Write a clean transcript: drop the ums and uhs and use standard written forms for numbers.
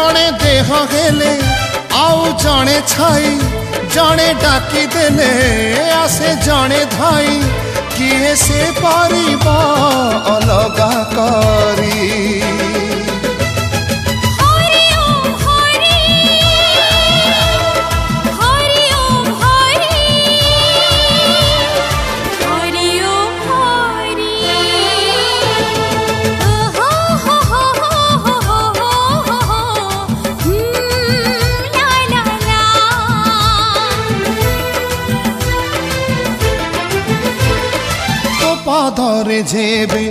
जड़े देह हेले आउ जड़े छाई जड़े डाकी देले आसे जड़े धाई किए से पारिबा अलगा करी पादरे जेबे